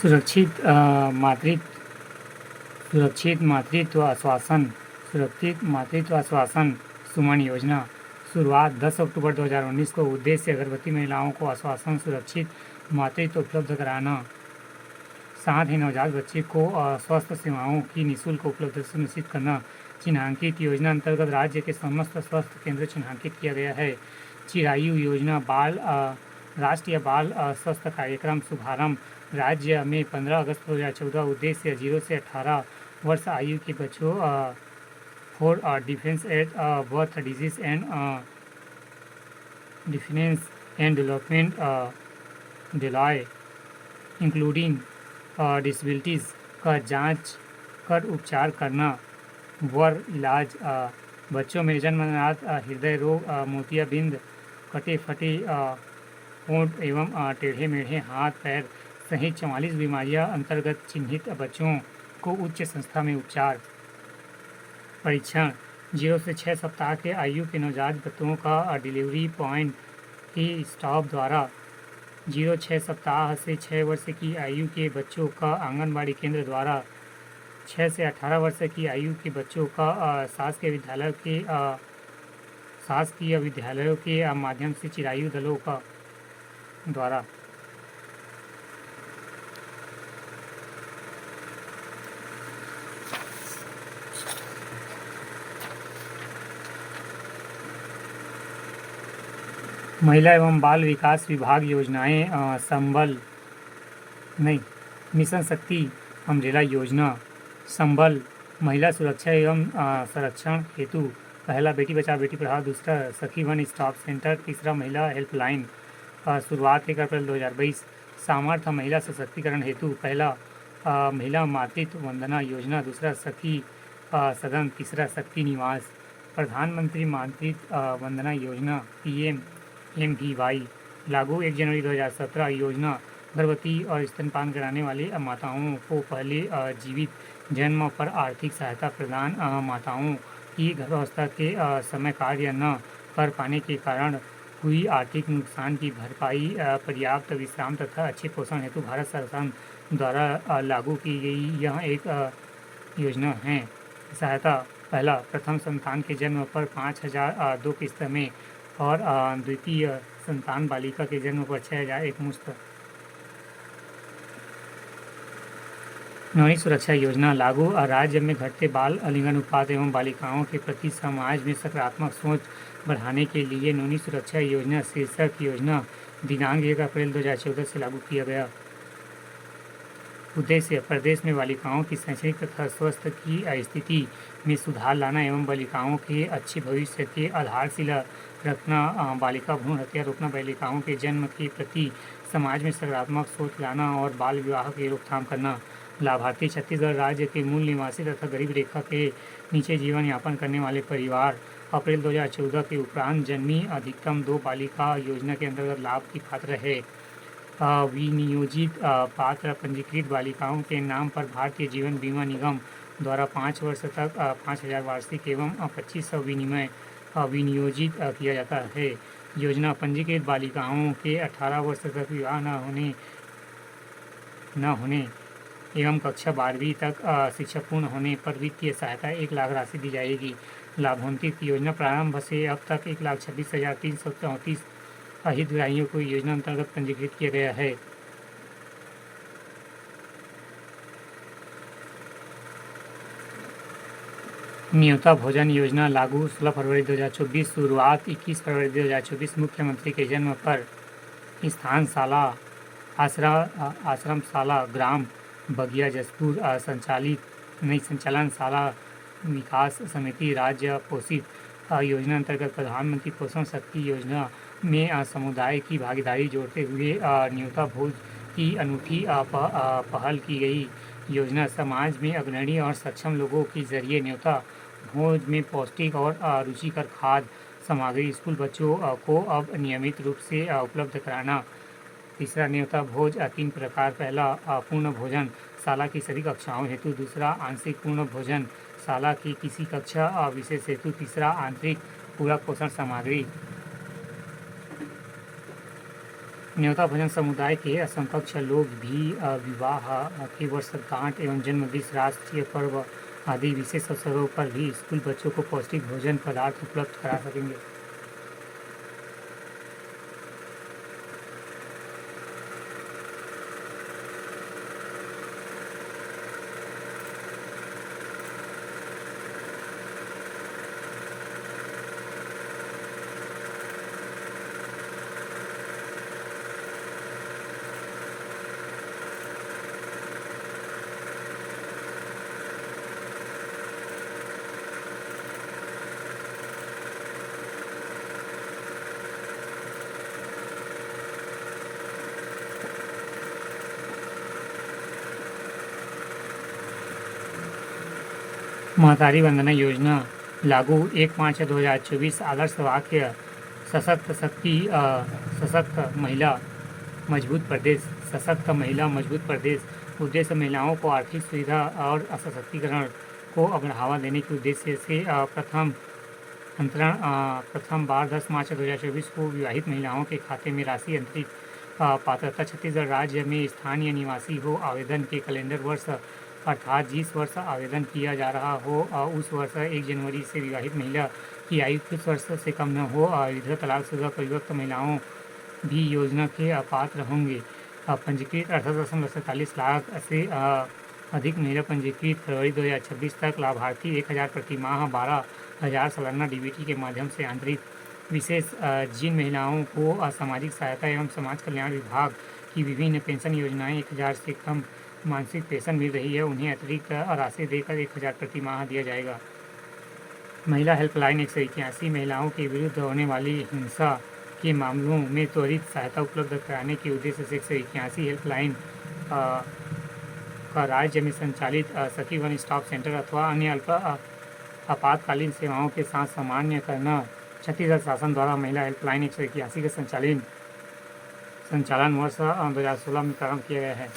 सुरक्षित मातृत्व आश्वासन सुमन योजना शुरुआत 10 अक्टूबर 2019 को। उद्देश्य गर्भवती महिलाओं को आश्वासन सुरक्षित मातृत्व उपलब्ध कराना, साथ ही नवजात बच्चे को स्वास्थ्य सेवाओं की निःशुल्क उपलब्धता सुनिश्चित करना। चिन्हांकित योजना अंतर्गत राज्य के समस्त स्वास्थ्य केंद्र चिन्हांकित किया गया है। चिरायु योजना राष्ट्रीय बाल स्वास्थ्य कार्यक्रम शुभारंभ राज्य में 15 अगस्त 2014। उद्देश्य 0 से 18 वर्ष आयु के बच्चों for defence at birth disease and development delay including disabilities का जांच कर उपचार करना। वर इलाज बच्चों में जन्मजात हृदय रोग, मोतियाबिंद, कटे फटे होंठ एवं टेढ़े मेढ़े हाथ पैर सहित 44 बीमारियां अंतर्गत चिन्हित बच्चों को उच्च संस्था में उपचार। परीक्षण 0 से 6 सप्ताह के आयु के नवजात बच्चों का डिलीवरी पॉइंट की स्टाफ द्वारा, 0-6 सप्ताह से 6 वर्ष की आयु के बच्चों का आंगनबाड़ी केंद्र द्वारा, 6 से 18 वर्ष की आयु के बच्चों का शासकीय विद्यालयों के माध्यम से चिरायु दलों का द्वारा। महिला एवं बाल विकास विभाग योजनाएं मिशन शक्ति अम्ब्रेला योजना। संबल महिला सुरक्षा एवं संरक्षण हेतु, पहला बेटी बचाओ बेटी पढ़ाओ, दूसरा सखी वन स्टॉप सेंटर, तीसरा महिला हेल्पलाइन। शुरुआत 1 अप्रैल 2022। सामर्थ्य महिला सशक्तिकरण हेतु, पहला महिला मातृत्व वंदना योजना, दूसरा सखी सदन, तीसरा शक्ति निवास। प्रधानमंत्री मातृत्व वंदना योजना PMMVY लागू 1 जनवरी 2017। योजना गर्भवती और स्तनपान कराने वाली माताओं को पहले जीवित जन्म पर आर्थिक सहायता प्रदान, माताओं की गर्भावस्था के समय कार्य न कर पाने के कारण हुई आर्थिक नुकसान की भरपाई, पर्याप्त विश्राम तथा अच्छे पोषण हेतु भारत सरकार द्वारा लागू की गई यह एक योजना है। सहायता, पहला प्रथम संतान के जन्म पर 5,000 2 किस्त में और द्वितीय संतान बालिका के जन्म पर 6,000 एक मुश्त। नारी सुरक्षा योजना लागू, राज्य में घटते बाल लिंग अनुपात एवं बालिकाओं के प्रति समाज में सकारात्मक सोच बढ़ाने के लिए नारी सुरक्षा योजना शीर्षक योजना दिनांक 1 अप्रैल 2014 से लागू किया गया। उद्देश्य प्रदेश में बालिकाओं की शैक्षणिक तथा स्वास्थ्य की स्थिति में सुधार लाना एवं बालिकाओं के अच्छे भविष्य के आधारशिला रखना, बालिका भ्रूण हत्या रोकना, बालिकाओं के जन्म के प्रति समाज में सकारात्मक सोच लाना और बाल विवाह की रोकथाम करना। लाभार्थी छत्तीसगढ़ राज्य के मूल निवासी तथा गरीब रेखा के नीचे जीवन यापन करने वाले परिवार। अप्रैल 2014 के उपरांत जन्मी अधिकतम 2 बालिका योजना के अंतर्गत लाभ की पात्र है। विनियोजित पात्र पंजीकृत बालिकाओं के नाम पर भारतीय जीवन बीमा निगम द्वारा 5 वर्ष तक 5,000 वार्षिक एवं 2,500 विनियोजित किया जाता है। योजना पंजीकृत बालिकाओं के 18 वर्ष तक विवाह न होने एवं कक्षा 12वीं तक शिक्षा पूर्ण होने पर वित्तीय सहायता 1 लाख राशि दी जाएगी। लाभान्वित योजना प्रारंभ से अब तक 1,26,334 हितग्राहियों को योजना अंतर्गत पंजीकृत किया गया है। न्योता भोजन योजना लागू 16 फरवरी 2024। शुरुआत 21 फरवरी 2024। मुख्यमंत्री के जन्म पर आश्रमशाला ग्राम बगिया जसपुर संचालन शाला विकास समिति राज्य पोषित योजना अंतर्गत प्रधानमंत्री पोषण शक्ति योजना में समुदाय की भागीदारी जोड़ते हुए न्योता भोज की अनूठी पहल की गई। योजना समाज में अग्रणी और सक्षम लोगों के जरिए न्योता भोज में पौष्टिक और रुचिकर खाद्य सामग्री स्कूल बच्चों को अब नियमित रूप से उपलब्ध कराना। तीसरा न्योता भोज 3 प्रकार, पहला पूर्ण भोजन शाला की सभी कक्षाओं हेतु, दूसरा आंशिक पूर्ण भोजन शाला की किसी कक्षा विशेष हेतु, तीसरा आंतरिक पूरक पोषण सामग्री। न्योता भोजन समुदाय के समकक्ष लोग भी विवाह के वर्षगांठ एवं जन्मदिन, राष्ट्रीय पर्व आदि विशेष अवसरों पर भी स्कूल बच्चों को पौष्टिक भोजन पदार्थ उपलब्ध करा सकेंगे। महतारी वंदना योजना लागू 1/5/2024 आदर्श वाक्य सशक्त महिला मजबूत प्रदेश। सशक्त महिला मजबूत प्रदेश उद्देश्य महिलाओं को आर्थिक सुविधा और सशक्तिकरण को बढ़ावा देने के उद्देश्य से प्रथम बार 10 मार्च 2024 को विवाहित महिलाओं के खाते में राशि अंतरित। पात्रता छत्तीसगढ़ राज्य में स्थानीय निवासी हो, आवेदन के कैलेंडर वर्ष अर्थात जिस वर्ष आवेदन किया जा रहा हो उस वर्ष 1 जनवरी से विवाहित महिला की आयु 30 वर्ष से कम न हो। विधवा तलाकशुदा परित्यक्त महिलाओं भी योजना के पात्र होंगे। पंजीकृत 18.47 लाख से अधिक महिला पंजीकृत। फरवरी 2026 तक लाभार्थी 1,000 प्रति माह 12,000 सालाना डीबीटी के माध्यम से आंतरिक। विशेष जिन महिलाओं को सामाजिक सहायता एवं समाज कल्याण विभाग की विभिन्न पेंशन योजनाएं 1,000 से कम मासिक पेंशन मिल रही है, उन्हें अतिरिक्त राशि देकर 1,000 प्रति माह दिया जाएगा। महिला हेल्पलाइन 181 महिलाओं के विरुद्ध होने वाली हिंसा के मामलों में त्वरित सहायता उपलब्ध कराने के उद्देश्य से 181 हेल्पलाइन का राज्य में संचालित सखी वन स्टॉप सेंटर अथवा अन्य आपातकालीन सेवाओं के साथ सामान्य करना छत्तीसगढ़ शासन द्वारा महिला हेल्पलाइन 181 के संचालन वर्ष 2016 में प्रारंभ किया गया है।